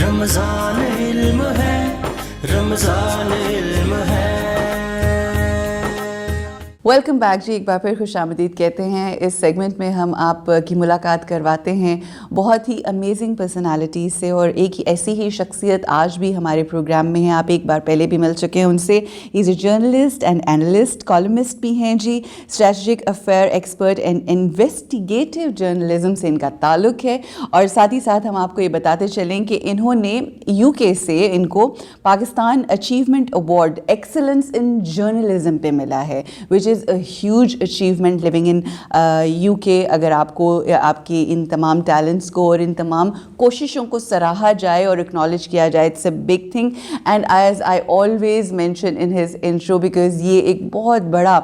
رمضان علم ہے، رمضان علم ہے۔ ویلکم بیک جی، ایک بار پھر خوش آمدید کہتے ہیں۔ اس سیگمنٹ میں ہم آپ کی ملاقات کرواتے ہیں بہت ہی امیزنگ پرسنالٹیز سے، اور ایک ایسی ہی شخصیت آج بھی ہمارے پروگرام میں ہیں۔ آپ ایک بار پہلے بھی مل چکے ہیں ان سے۔ He is a journalist and analyst, columnist بھی ہیں جی، strategic affair expert and investigative journalism سے ان کا تعلق ہے۔ اور ساتھ ہی ساتھ ہم آپ کو یہ بتاتے چلیں کہ انہوں نے UK سے ان کو Pakistan achievement award excellence in journalism پہ ملا ہے، وچ از a huge achievement living in UK۔ اگر آپ کو آپ کی ان تمام ٹیلنٹس کو اور ان تمام کوششوں کو سراہا جائے اور اکنالج کیا جائے، it's a big thing. And as I always mention in his intro, because یہ ایک بہت بڑا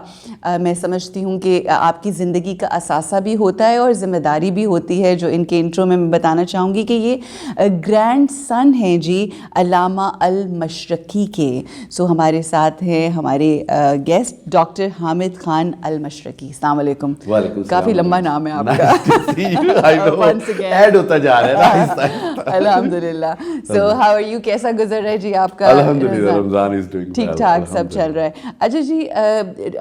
میں سمجھتی ہوں کہ آپ کی زندگی کا اثاثہ بھی ہوتا ہے اور ذمہ داری بھی ہوتی ہے، جو ان کے انٹرو میں بتانا چاہوں گی کہ یہ گرینڈ سن ہیں جی علامہ المشرقی کے۔ سو ہمارے ساتھ ہیں ہمارے گیسٹ ڈاکٹر حامد خان المشرقی۔ السلام علیکم۔ کافی لمبا نام ہے آپ کا، ایڈ ہوتا جا رہا ہے الحمدللہ۔ So how are you? کیسا گزر رہا ہے جی آپ کا الحمدللہ؟ رمضان از ڈوئنگ ٹھیک ٹھاک سب چل رہا ہے؟ اچھا جی،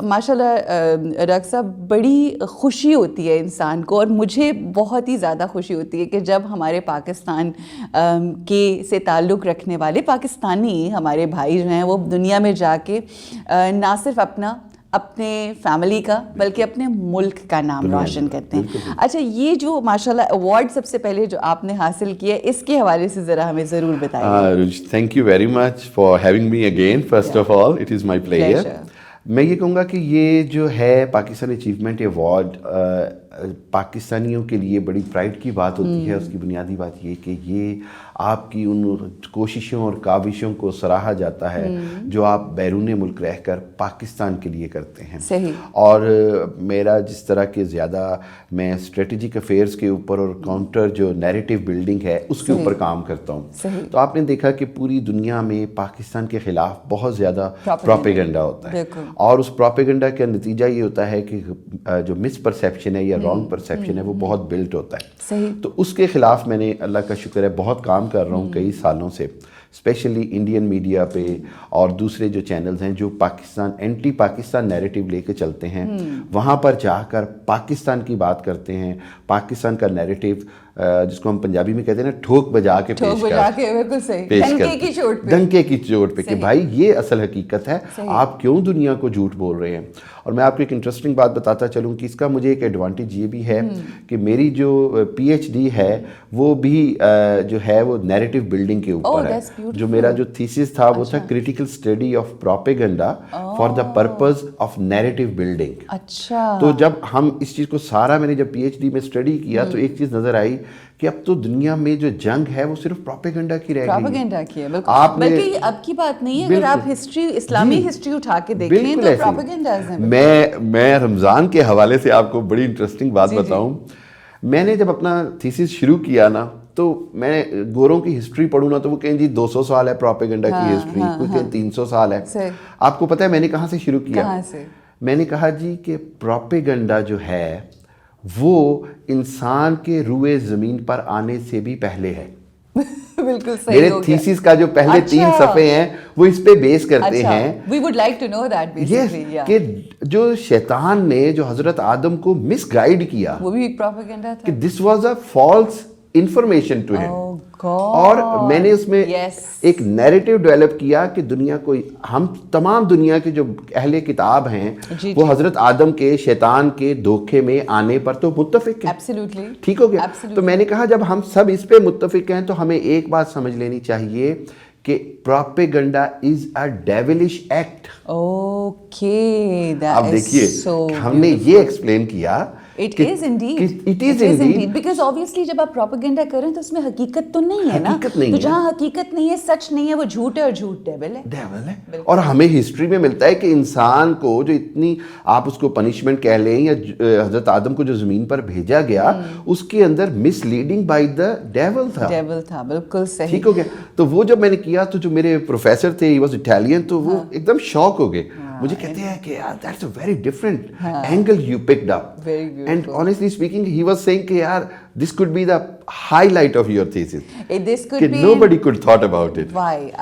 ماشاء اللہ ڈاکٹر صاحب، بڑی خوشی ہوتی ہے انسان کو، اور مجھے بہت ہی زیادہ خوشی ہوتی ہے کہ جب ہمارے پاکستان کے سے تعلق رکھنے والے پاکستانی ہمارے بھائی جو ہیں وہ دنیا میں جا کے نہ صرف اپنے فیملی کا بلکہ اپنے ملک کا نام روشن کرتے ہیں۔ اچھا، یہ جو ماشاءاللہ ایوارڈ سب سے پہلے جو آپ نے حاصل کیا، اس کے حوالے سے ذرا ہمیں ضرور بتائیے۔ Thank you very much for having me again. First of all it is my player. میں یہ کہوں گا کہ یہ جو ہے پاکستان اچیومنٹ ایوارڈ پاکستانیوں کے لیے بڑی پرائڈ کی بات ہوتی ہے۔ اس کی بنیادی بات یہ کہ یہ آپ کی ان کوششوں اور کاوشوں کو سراہا جاتا ہے جو آپ بیرون ملک رہ کر پاکستان کے لیے کرتے ہیں۔ صحیح۔ اور میرا جس طرح کے زیادہ میں اسٹریٹجک افیئرس کے اوپر اور کاؤنٹر جو نیریٹو بلڈنگ ہے اس کے اوپر کام کرتا ہوں، تو آپ نے دیکھا کہ پوری دنیا میں پاکستان کے خلاف بہت زیادہ پروپیگنڈا ہوتا ہے، اور اس پروپیگنڈا کا نتیجہ یہ ہوتا ہے کہ جو مس پرسیپشن ہے یا رانگ پرسیپشن ہے وہ بہت بلٹ ہوتا ہے۔ تو اس کے خلاف میں نے اللہ کا شکر ہے بہت کام کر رہا ہوں کئی سالوں سے، اسپیشلی انڈین میڈیا پہ اور دوسرے جو چینلز ہیں جو پاکستان اینٹی پاکستان نیریٹو لے کے چلتے ہیں، وہاں پر جا کر پاکستان کی بات کرتے ہیں، پاکستان کا نیریٹو جس کو ہم پنجابی میں کہتے ہیں نا ٹھوک بجا کے پیش ڈنکے کی چوٹ پہ کہ بھائی یہ اصل حقیقت ہے، آپ کیوں دنیا کو جھوٹ بول رہے ہیں۔ اور میں آپ کو ایک انٹرسٹنگ بات بتاتا چلوں کہ اس کا مجھے ایک ایڈوانٹیج یہ بھی ہے کہ میری جو PhD ہے وہ بھی جو ہے وہ نیریٹو بلڈنگ کے اوپر ہے۔ جو میرا جو تھیسس تھا وہ تھا critical study of propaganda for the purpose of narrative building. اچھا، تو جب ہم اس چیز کو سارا میں نے جب PhD میں اسٹڈی کیا تو ایک چیز نظر آئی کہ اب تو دنیا میں جو جنگ ہے وہ صرف پروپیگنڈا کی رہ گئی، پروپیگنڈا کی ہے، بلکہ یہ اب کی بات نہیں ہے۔ اگر آپ ہسٹری، اسلامی ہسٹری اٹھا کے دیکھیں تو پروپیگنڈاز ہیں۔ میں رمضان کے حوالے سے آپ کو بڑی انٹرسٹنگ بات بتاؤں، میں نے جب اپنا تھیسس شروع کیا نا تو میں گوروں کی ہسٹری پڑھوں نا تو وہ کہیں جی 200 سال ہے پروپیگنڈا کی ہسٹری، کچھ کہیں 300 سال ہے۔ آپ کو پتہ ہے میں نے کہاں سے شروع کیا؟ میں نے کہا جی کہ پروپیگنڈا جو ہے وہ انسان کے روئے زمین پر آنے سے بھی پہلے ہے۔ بالکل صحیح۔ میرے تھیسس کا جو پہلے 3 صفحے ہیں وہ اس پہ بیس کرتے ہیں کہ جو شیطان نے جو حضرت آدم کو مس گائیڈ کیا وہ بھی ایک پروپیگنڈا تھا، کہ this was a false information to ہم۔ اور میں نے اس میں ایک نیریٹو ڈیولپ کیا کہ دنیا کو، ہم تمام دنیا کے جو اہل کتاب ہیں وہ حضرت آدم کے شیطان کے دھوکے میں آنے پر تو متفق ہیں۔ ٹھیک ہو گیا؟ تو میں نے کہا جب ہم سب اس پہ متفق ہیں تو ہمیں ایک بات سمجھ لینی چاہیے کہ پروپیگنڈا از اے ڈیولش ایکٹ۔ اب دیکھیے ہم نے یہ ایکسپلین کیا It is indeed because obviously جب آپ پروپیگنڈا کریں تو اس میں حقیقت تو نہیں ہے نا، تو جہاں حقیقت نہیں ہے، سچ نہیں ہے، وہ جھوٹ ہے، اور جھوٹ ڈیول ہے۔ اور ہمیں ہسٹری میں ملتا ہے کہ انسان کو جو اتنی آپ اس کو پنشمنٹ کہہ لیں یا حضرت آدم کو جو زمین پر بھیجا گیا اس کے اندر مس لیڈنگ بائی دا ڈیول تھا۔ بالکل صحیح، ٹھیک ہو گیا؟ تو وہ جب میں نے کیا تو جو میرے پروفیسر تھے، ہی واز اٹیلین، تو وہ ایک دم شاک ہو گئے، مجھے کہتے ہیں کہ یار that's a very different angle you picked up, and honestly speaking he was seeing کہ یار this could be the highlight of your thesis. This could be nobody could thought about it. Why?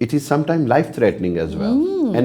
it is sometimes life threatening as well. And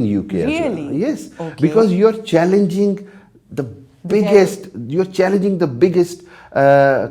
in UK really? Yes, because you are challenging the biggest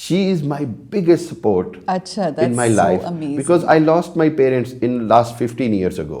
She is my biggest support in my life, because I lost my parents in last 15 years ago.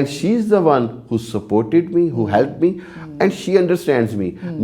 And she is the one who supported me, who helped me, and she understands me.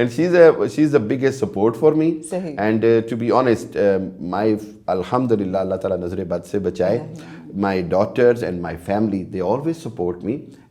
And she's the biggest support for me. And to be honest, my alhamdulillah, Allah Ta'ala nazre bad se bachaye. My daughters and my family, they always support me,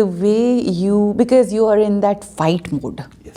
the way you, because you are in that fight mode,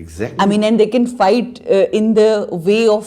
Exactly. I mean, and they can fight in the way of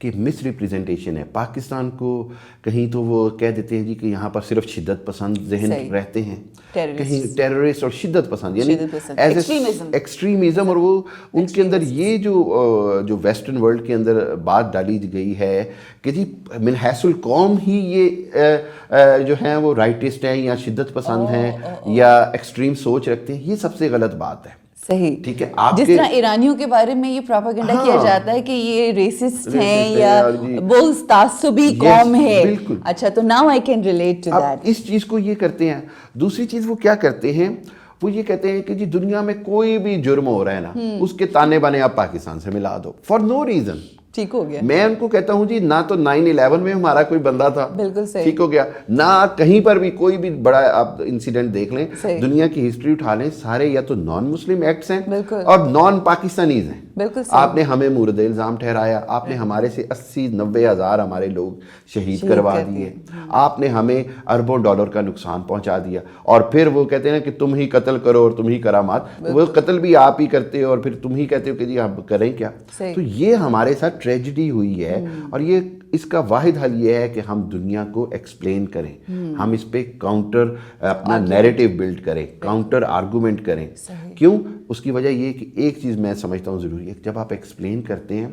کہ مس representation ہے پاکستان کو. کہیں تو وہ کہہ دیتے ہیں جی کہ یہاں پر صرف شدت پسند ذہن رہتے ہیں, کہیں ٹیررسٹ اور شدت پسند, یعنی ایکسٹریمزم, اور وہ ان کے اندر یہ جو ویسٹرن ورلڈ کے اندر بات ڈالی گئی ہے کہ جی من حیث القوم ہی یہ جو ہیں وہ رائٹسٹ ہیں یا شدت پسند ہیں یا ایکسٹریم سوچ رکھتے ہیں, یہ سب سے غلط بات ہے. صحیح, ٹھیک ہے. جس طرح ایرانیوں کے بارے میں یہ پروپیگنڈا کیا جاتا ہے کہ یہ ریسسٹ ہیں یا وہ تعصبی قوم ہے. اچھا, تو now I can relate to that. اس چیز کو یہ کرتے ہیں. دوسری چیز وہ کیا کرتے ہیں, وہ یہ کہتے ہیں کہ جی دنیا میں کوئی بھی جرم ہو رہا ہے نا, اس کے تانے بانے آپ پاکستان سے ملا دو فار نو ریزن. ٹھیک ہو گیا. میں ان کو کہتا ہوں جی نہ تو 9/11 میں ہمارا کوئی بندہ تھا, بالکل صحیح, ٹھیک ہو گیا, نہ کہیں پر بھی کوئی بھی بڑا آپ انسیڈنٹ دیکھ لیں, دنیا کی ہسٹری اٹھا لیں, سارے یا تو نان مسلم ایکٹس ہیں اور نان پاکستانیز ہیں. آپ نے ہمیں مورد الزام ٹھہرایا, آپ نے ہمارے سے 80-90 ہزار ہمارے لوگ شہید کروا دیے, آپ نے ہمیں اربوں ڈالر کا نقصان پہنچا دیا, اور پھر وہ کہتے ہیں کہ تم ہی قتل کرو اور تم ہی کرامات. وہ قتل بھی آپ ہی کرتے ہو اور پھر تم ہی کہتے ہو کہ جی ہم کریں کیا. تو یہ ہمارے ساتھ ٹریجڈی ہوئی ہے, اور یہ اس کا واحد حل یہ ہے کہ ہم دنیا کو ایکسپلین کریں, ہم اس پہ کاؤنٹر اپنا نیریٹو بلڈ کریں, کاؤنٹر آرگومنٹ کریں. کیوں؟ اس کی وجہ یہ کہ ایک چیز میں سمجھتا ہوں ضروری ہے, جب آپ ایکسپلین کرتے ہیں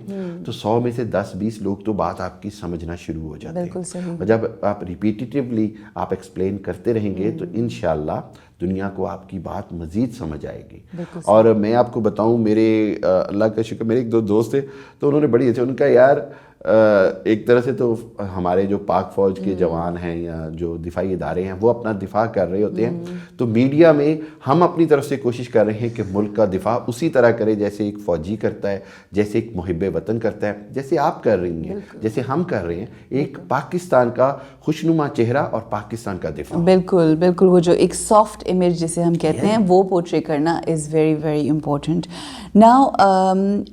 تو 100 میں سے 10-20 لوگ تو بات آپ کی سمجھنا شروع ہو جاتے ہیں, اور جب آپ ریپیٹیٹیولی آپ ایکسپلین کرتے رہیں گے تو انشاءاللہ دنیا کو آپ کی بات مزید سمجھ آئے گی. اور میں آپ کو بتاؤں, میرے اللہ کا شکر, میرے 1-2 دوست تھے تو انہوں نے بڑی اچھا, ان کا یار ایک طرح سے تو ہمارے جو پاک فوج کے جوان ہیں یا جو دفاعی ادارے ہیں وہ اپنا دفاع کر رہے ہوتے ہیں, تو میڈیا میں ہم اپنی طرف سے کوشش کر رہے ہیں کہ ملک کا دفاع اسی طرح کرے جیسے ایک فوجی کرتا ہے, جیسے ایک محب وطن کرتا ہے, جیسے آپ کر رہی ہیں, جیسے ہم کر رہے ہیں. ایک پاکستان کا خوشنما چہرہ اور پاکستان کا دفاع. بالکل بالکل, وہ جو ایک سافٹ امیج جسے ہم کہتے ہیں وہ پورٹری کرنا is very very important. Now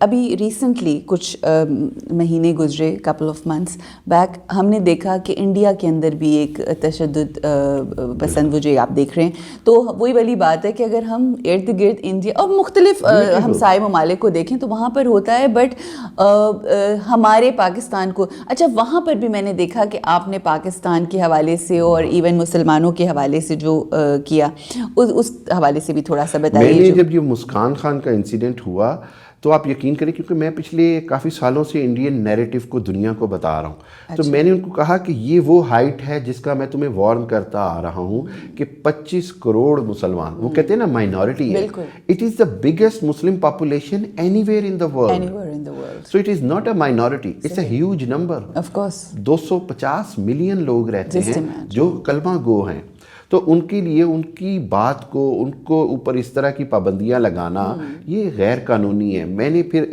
ابھی ریسنٹلی کچھ مہینے گزرے, couple of months back, ہم نے دیکھا کہ انڈیا کے اندر بھی ایک تشدد پسند وہ جو آپ دیکھ رہے ہیں, تو وہی والی بات ہے کہ اگر ہم ارد گرد انڈیا اور مختلف ہمسائے ممالک کو دیکھیں تو وہاں پر ہوتا ہے, بٹ ہمارے پاکستان کو, اچھا وہاں پر بھی میں نے دیکھا کہ آپ نے پاکستان کے حوالے سے اور ایون مسلمانوں کے حوالے سے جو کیا, اس حوالے سے بھی تھوڑا سا بتائیے. میں نے جب یہ مسکان خان کا انسیڈنٹ ہوا تو آپ یقین کریں, کیونکہ میں پچھلے کافی سالوں سے انڈین نیریٹو کو دنیا کو بتا رہا ہوں, تو میں نے ان کو کہا کہ یہ وہ ہائٹ ہے جس کا میں تمہیں وارن کرتا آ رہا ہوں کہ 25 کروڑ مسلمان, وہ کہتے ہیں نا مائنورٹی ہے, it is the biggest Muslim population anywhere in the world, so it is not a minority, it's a huge number. 250 million لوگ رہتے ہیں جو کلمہ گو ہیں. تو ان کے لیے ان کی بات کو, ان کو اوپر اس طرح کی پابندیاں لگانا یہ غیر قانونی ہے. میں نے پھر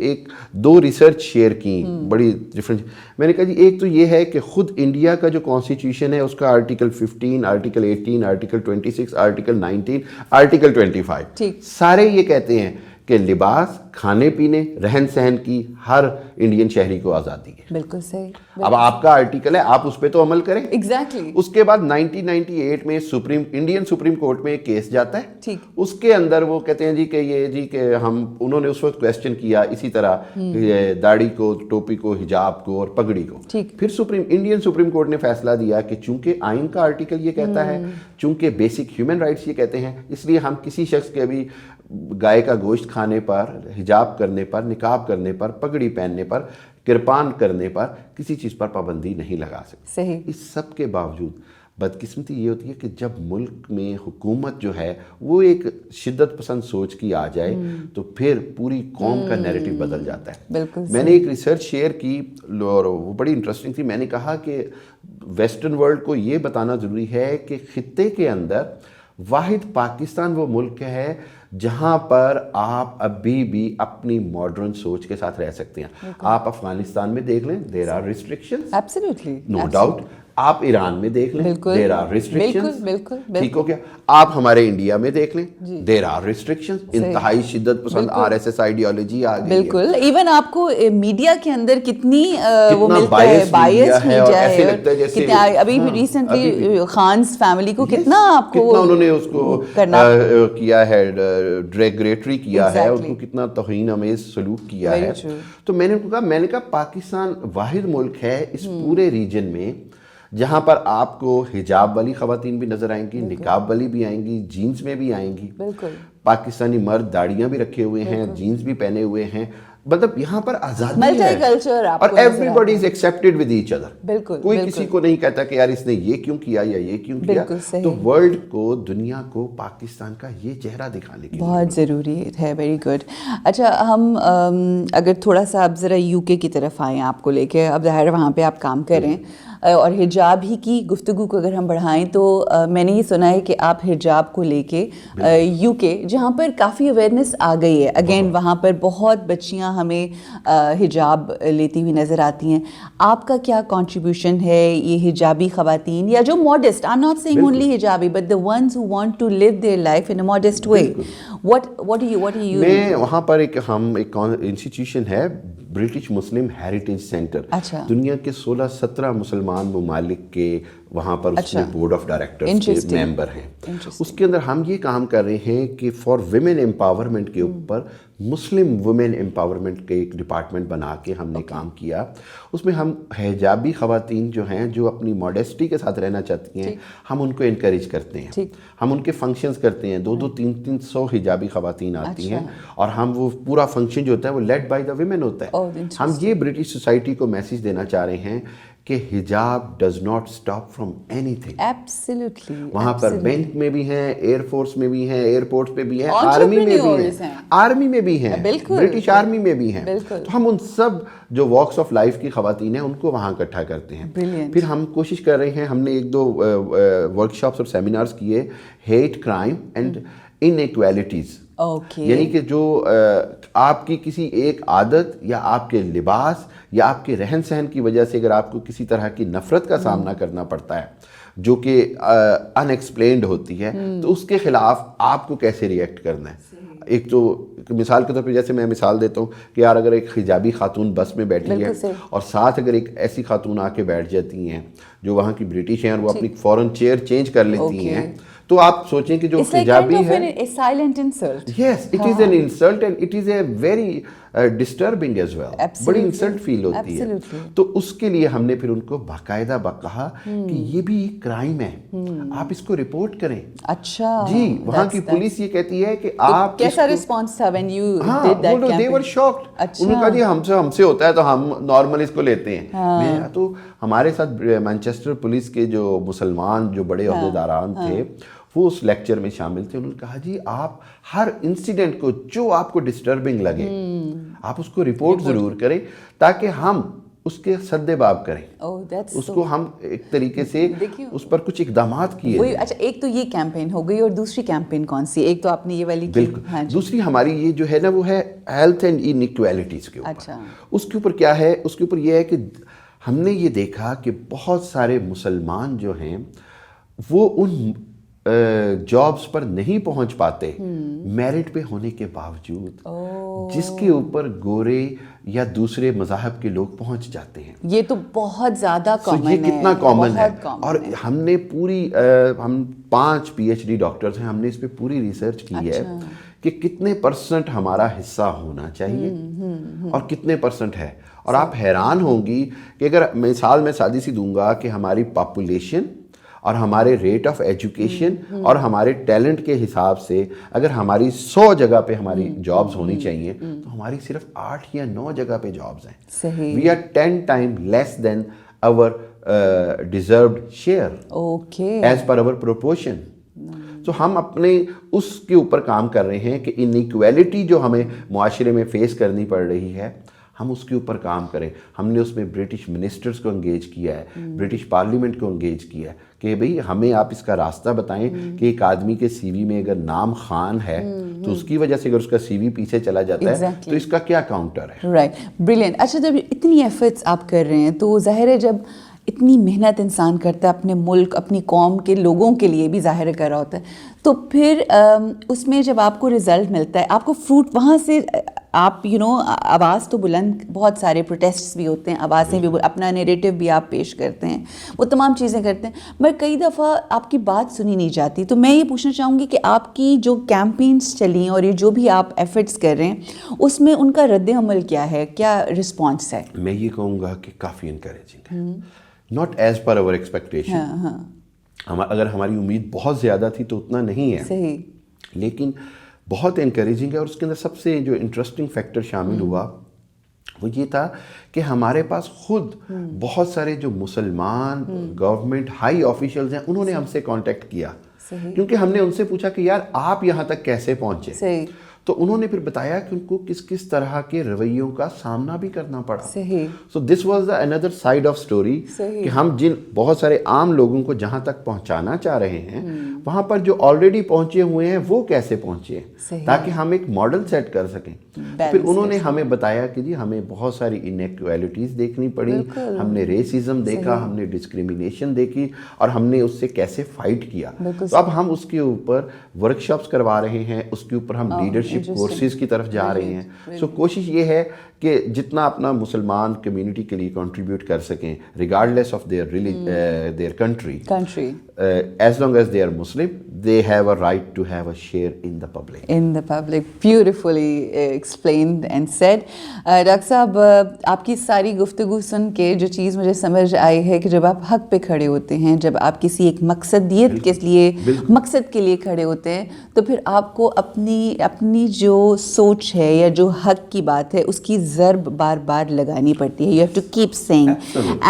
2 ریسرچ شیئر کی بڑی ڈفرنٹ. میں نے کہا جی ایک تو یہ ہے کہ خود انڈیا کا جو کانسٹیٹیوشن ہے اس کا article 15, article 18, article 26, article 19, article 25 سارے یہ کہتے ہیں کہ لباس, کھانے پینے, رہن سہن کی ہر انڈین شہری کو آزادی ہے. بالکل صحیح. اب آپ کا آرٹیکل ہے, آپ اس پہ تو عمل کریں. ایگزیکٹلی. اس کے بعد 1998 میں انڈین سپریم کورٹ میں ایک کیس جاتا ہے. ٹھیک. اس کے اندر وہ کہتے ہیں جی کہ یہ جی کہ انہوں نے اس وقت کویسچن کیا اسی طرح داڑھی کو, ٹوپی کو, حجاب کو اور پگڑی کو. پھر انڈین سپریم کورٹ نے فیصلہ دیا کہ چونکہ آئین کا آرٹیکل یہ کہتا ہے, چونکہ بیسک ہیومن رائٹس یہ کہتے ہیں, اس لیے ہم کسی شخص کے بھی گائے کا گوشت کھانے پر, حجاب کرنے پر, نقاب کرنے پر, پگڑی پہننے پر, کرپان کرنے پر کسی چیز پر پابندی نہیں لگا سکتے. صحیح. اس سب کے باوجود بدقسمتی یہ ہوتی ہے کہ جب ملک میں حکومت جو ہے وہ ایک شدت پسند سوچ کی آ جائے تو پھر پوری قوم کا نیریٹو بدل جاتا ہے. بالکل. میں نے ایک ریسرچ شیئر کی اور وہ بڑی انٹرسٹنگ تھی. میں نے کہا کہ ویسٹرن ورلڈ کو یہ بتانا ضروری ہے کہ خطے کے اندر واحد پاکستان وہ ملک ہے جہاں پر آپ ابھی بھی اپنی ماڈرن سوچ کے ساتھ رہ سکتے ہیں. آپ افغانستان میں دیکھ لیں, there are restrictions, absolutely, no doubt. آپ ایران میں دیکھ لیں دیر آر ریسٹرکشنز، بالکل ٹھیک ہو گیا. آپ ہمارے انڈیا میں دیکھ لیں دیر آر ریسٹرکشنز. انتہائی شدت پسند RSS آئیڈیالوجی آ گئی ہے. بالکل. ایون آپ کو میڈیا کے اندر کتنی وہ کتنا ملتا ہے بائیس ہے، اور میڈیا ایسے ہے. لگتا ہے جیسے ابھی ریسنٹلی خانز فیملی کو کتنا آپ کو کتنا انہوں نے اس کو کیا ہے ڈیگریٹری کیا ہے، ان کو کتنا توہین آمیز سلوک کیا ہے. تو میں نے کہا پاکستان واحد ملک ہے اس پورے ریجن میں جہاں پر آپ کو حجاب والی خواتین بھی نظر آئیں گی، نقاب والی بھی آئیں گی، جینز میں بھی آئیں گی. پاکستانی مرد داڑیاں بھی رکھے ہوئے ہیں، جینز بھی پہنے ہوئے ہیں. مطلب یہاں پر آزادی ہے اور every body is accepted with each other. کوئی کسی کو نہیں کہتا کہ یار اس نے یہ کیوں کیا یا یہ کیوں کیا. تو ورلڈ کو، دنیا کو پاکستان کا یہ چہرہ دکھانے کی بہت ضروری ہے. Very good. اچھا ہم اگر تھوڑا سا اب ذرا UK کی طرف آئیں آپ کو لے کے، اب ظاہر وہاں پہ آپ کام کریں اور حجاب ہی کی گفتگو کو اگر ہم بڑھائیں تو میں نے یہ سنا ہے کہ آپ حجاب کو لے کے UK جہاں پر کافی اویئرنیس آ گئی ہے، اگین وہاں پر بہت بچیاں ہمیں حجاب لیتی ہوئی نظر آتی ہیں. آپ کا کیا کنٹریبیوشن ہے یہ حجابی خواتین یا جو modest, I am not seeing only حجابی but the ones who want to live their life in a modest way, what do you میں وہاں پر ایک انسٹیٹیوشن ہے برٹش مسلم ہیریٹیج سینٹر. دنیا کے 16-17 مسلمان ممالک کے وہاں پر اس میں بورڈ آف ڈائریکٹرز کے ممبر ہیں. اس کے اندر ہم یہ کام کر رہے ہیں کہ فار ویمن امپاورمنٹ کے اوپر مسلم ویمن امپاورمنٹ کے ایک ڈپارٹمنٹ بنا کے ہم نے کام کیا. اس میں ہم حجابی خواتین جو ہیں جو اپنی ماڈیسٹی کے ساتھ رہنا چاہتی ہیں ہم ان کو انکریج کرتے ہیں. ہم ان کے فنکشنز کرتے ہیں، 200-300 حجابی خواتین آتی ہیں اور ہم وہ پورا فنکشن جو ہوتا ہے وہ لیڈ بائی دا ویمن ہوتا ہے. ہم یہ برٹش سوسائٹی کو میسج دینا چاہ رہے ہیں کہ حجاب does not stop from any thing. Absolutely. وہاں پر بینک میں بھی ہیں، ایئر فورس میں بھی ہیں، ایئرپورٹ پہ بھی ہیں، آرمی میں بھی ہیں، آرمی میں بھی ہیں، برٹش آرمی میں بھی ہیں. تو ہم ان سب جو واکس آف لائف کی خواتین ہیں ان کو وہاں اکٹھا کرتے ہیں. پھر ہم کوشش کر رہے ہیں، ہم نے 1-2 ورکشاپس اور سیمینارز کیے ہیٹ کرائم اینڈ انیکویلٹیز. یعنی کہ جو آپ کی کسی ایک عادت یا آپ کے لباس یا آپ کے رہن سہن کی وجہ سے اگر آپ کو کسی طرح کی نفرت کا سامنا کرنا پڑتا ہے جو کہ ان ایکسپلینڈ ہوتی ہے، تو اس کے خلاف آپ کو کیسے ریئیکٹ کرنا ہے. ایک تو مثال کے طور پہ جیسے میں مثال دیتا ہوں کہ یار اگر ایک حجابی خاتون بس میں بیٹھی ہے اور ساتھ اگر ایک ایسی خاتون آ کے بیٹھ جاتی ہیں جو وہاں کی برٹش ہیں اور وہ اپنی فوراً چیئر چینج کر لیتی ہیں، تو آپ سوچیں کہ جو حجابی ہے silent insult. Yes it is an insult and it is a very disturbing as well. بڑی انسلٹ فیل ہوتی ہے. تو اس کے لیے ہم نے پھر ان کو باقاعدہ کہا کہ یہ بھی ایک کرائم ہے، آپ اس کو رپورٹ کریں. اچھا جی، وہاں کی پولیس یہ کہتی ہے کہ آپ کیسا رسپانس تھا when you did that campaign؟ they were shocked. انہوں نے کہا جی ہم سے ہوتا ہے تو ہم نارمل اس کو لیتے ہیں. میں تو ہمارے ساتھ مانچسٹر پولیس کے جو مسلمان جو بڑے عہدیداران تھے وہ اس لیکچر میں شامل تھے. انہوں نے کہا جی آپ ہر انسیڈنٹ کو جو آپ کو ڈسٹربنگ لگے آپ اس کو رپورٹ ضرور کریں تاکہ ہم اس کے سدباب کریں، اس کو ہم ایک طریقے سے اس پر کچھ اقدامات کیے. اچھا ایک تو یہ کیمپین ہو گئی اور دوسری کیمپین کون سی؟ ایک تو آپ نے یہ والی. بالکل. دوسری ہماری یہ جو ہے نا وہ ہے ہیلتھ اینڈ انیکویلٹیز کے اوپر. اس کے اوپر کیا ہے؟ اس کے اوپر یہ ہے کہ ہم نے یہ دیکھا کہ بہت سارے مسلمان جو ہیں وہ ان جابز پر نہیں پہنچ پاتے میرٹ پہ ہونے کے باوجود جس کے اوپر گورے یا دوسرے مذاہب کے لوگ پہنچ جاتے ہیں. یہ تو بہت زیادہ کامن ہے. یہ کتنا کامن ہے. اور ہم نے پوری ہم 5 PhD ڈاکٹرز ہیں، ہم نے اس پہ پوری ریسرچ کی ہے کہ کتنے % ہمارا حصہ ہونا چاہیے اور کتنے % ہے. اور آپ حیران ہوں گی کہ اگر مثال میں سادی سی دوں گا کہ ہماری پاپولیشن اور ہمارے ریٹ آف ایجوکیشن اور ہمارے ٹیلنٹ کے حساب سے اگر ہماری 100 جگہ پہ ہماری جابز ہونی چاہیے تو ہماری صرف 8 یا 9 جگہ پہ جابز ہیں. We are 10 times less than our deserved share as per our proportion. تو ہم اپنے اس کے اوپر کام کر رہے ہیں کہ انیکویلٹی جو ہمیں معاشرے میں فیس کرنی پڑ رہی ہے ہم اس کے اوپر کام کریں. ہم نے اس میں برٹش منسٹرز کو انگیج کیا ہے، برٹش پارلیمنٹ کو انگیج کیا ہے کہ بھئی ہمیں آپ اس کا راستہ بتائیں کہ ایک آدمی کے سی وی میں اگر نام خان ہے تو اس کی وجہ سے اگر اس کا سی وی پیچھے چلا جاتا ہے تو اس کا کیا کاؤنٹر ہے. Right, brilliant. اچھا جب اتنی ایفرٹس آپ کر رہے ہیں تو ظاہر ہے جب اتنی محنت انسان کرتا ہے اپنے ملک اپنی قوم کے لوگوں کے لیے بھی ظاہر کر رہا ہوتا ہے, تو پھر اس میں جب آپ کو رزلٹ ملتا ہے, آپ کو فروٹ وہاں سے, آپ آواز تو بلند, بہت سارے پروٹیسٹس بھی ہوتے ہیں, آوازیں بھی, اپنا نیریٹو بھی آپ پیش کرتے ہیں, وہ تمام چیزیں کرتے ہیں, مگر کئی دفعہ آپ کی بات سنی نہیں جاتی. تو میں یہ پوچھنا چاہوں گی کہ آپ کی جو کیمپینز چلیں اور یہ جو بھی آپ ایفرٹس کر رہے ہیں اس میں ان کا رد عمل کیا ہے, کیا رسپانس ہے؟ میں یہ کہوں گا کہ کافی انکریجنگ ہے, not as per over expectation. اگر ہماری امید بہت زیادہ تھی تو اتنا نہیں ہے, صحیح, لیکن بہت انکریجنگ ہے. اور اس کے اندر سب سے جو انٹرسٹنگ فیکٹر شامل ہوا وہ یہ تھا کہ ہمارے پاس خود بہت سارے جو مسلمان گورنمنٹ ہائی آفیشلز ہیں انہوں نے ہم سے کانٹیکٹ کیا, کیونکہ ہم نے ان سے پوچھا کہ یار آپ یہاں تک کیسے پہنچے. صحیح. تو انہوں نے پھر بتایا کہ ان کو کس کس طرح کے رویوں کا سامنا بھی کرنا پڑا. صحیح. So this was the inner side of story, کہ ہم جن بہت سارے عام لوگوں کو جہاں تک پہنچانا چاہ رہے ہیں وہاں پر جو آلریڈی پہنچے ہوئے ہیں وہ کیسے پہنچے, تاکہ ہم ایک ماڈل سیٹ کر سکیں. پھر انہوں نے ہمیں بتایا کہ جی ہمیں بہت ساری انیکویلٹیز دیکھنی پڑی, ہم نے ریسزم دیکھا, ہم نے ڈسکریمنیشن دیکھی, اور ہم نے اس سے کیسے فائٹ کیا. تو اب ہم اس کے اوپر ورک شاپس کروا رہے ہیں, اس کے اوپر ہم لیڈرشپ کورسز کی طرف جا رہے ہیں. سو کوشش یہ ہے کہ جتنا اپنا مسلمان کمیونٹی کے لیے کنٹریبیوٹ کر سکیں, regardless of their country, as long as they are Muslim, they have a right to have a share in the public. In the public. Beautifully explained and said. Doctor صاحب, آپ کی ساری گفتگو سن کے جو چیز مجھے سمجھ آئی ہے کہ جب آپ حق پہ کھڑے ہوتے ہیں, جب آپ کسی ایک مقصدیت کے لیے, مقصد کے لیے کھڑے ہوتے ہیں, تو پھر آپ کو اپنی جو سوچ ہے یا جو حق کی بات ہے اس کی ضرب بار بار لگانی پڑتی ہے. You have to keep saying.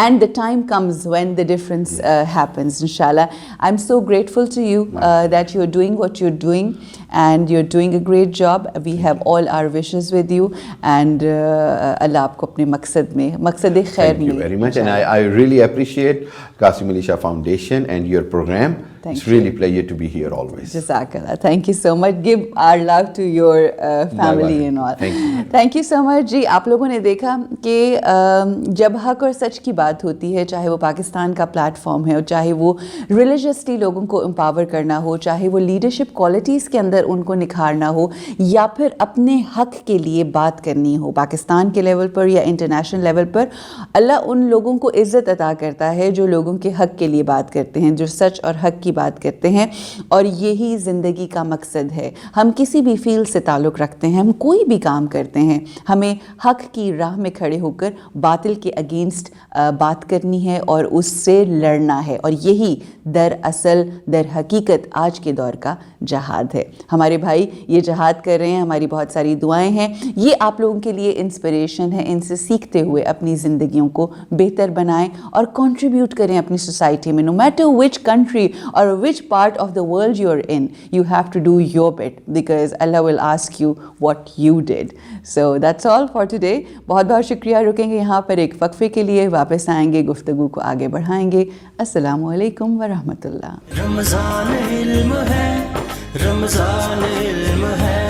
And the time comes when the difference happens, inshallah. I'm so grateful to you that you're doing what you're doing, and you're doing a great job. We have all our wishes with you, and Allah آپ کو اپنے مقصد میں, مقصد خیر میں. Thank you very much, and I really appreciate Qasim Ali Shah Foundation and your program. It's really a pleasure to be here always. Jazakallah. Thank you so much. Give our love to your family and all. Thank you so much. جی, آپ لوگوں نے دیکھا کہ جب حق اور سچ کی بات ہوتی ہے, چاہے وہ پاکستان کا پلیٹ فارم ہے, اور چاہے وہ ریلیجسلی لوگوں کو امپاور کرنا ہو, چاہے وہ لیڈرشپ کوالٹیز کے اندر ان کو نکھارنا ہو, یا پھر اپنے حق کے لیے بات کرنی ہو پاکستان کے لیول پر یا انٹرنیشنل لیول پر, اللہ ان لوگوں کو عزت عطا کرتا ہے جو لوگوں کے حق کے لیے بات کرتے ہیں, جو سچ اور حق کی بات کرتے ہیں. اور یہی زندگی کا مقصد ہے. ہم کسی بھی فیلڈ سے تعلق رکھتے ہیں, ہم کوئی بھی کام کرتے ہیں, ہمیں حق کی راہ میں کھڑے ہو کر باطل کے اگینسٹ بات کرنی ہے اور اس سے لڑنا ہے. اور یہی در حقیقت آج کے دور کا جہاد ہے. ہمارے بھائی یہ جہاد کر رہے ہیں, ہماری بہت ساری دعائیں ہیں. یہ آپ لوگوں کے لیے انسپریشن ہے. ان سے سیکھتے ہوئے اپنی زندگیوں کو بہتر بنائیں اور کنٹریبیوٹ کریں اپنی سوسائٹی میں. نو میٹر وچ کنٹری اور which part of the world you're in, you have to do your bit, because Allah will ask you what you did. So that's all for today. بہت بہت شکریہ. رکیں گے یہاں پر ایک وقفے کے لیے, واپس آئیں گے, گفتگو کو آگے بڑھائیں گے. السلام علیکم ورحمۃ اللہ. رمضان علم ہے, رمضان علم ہے.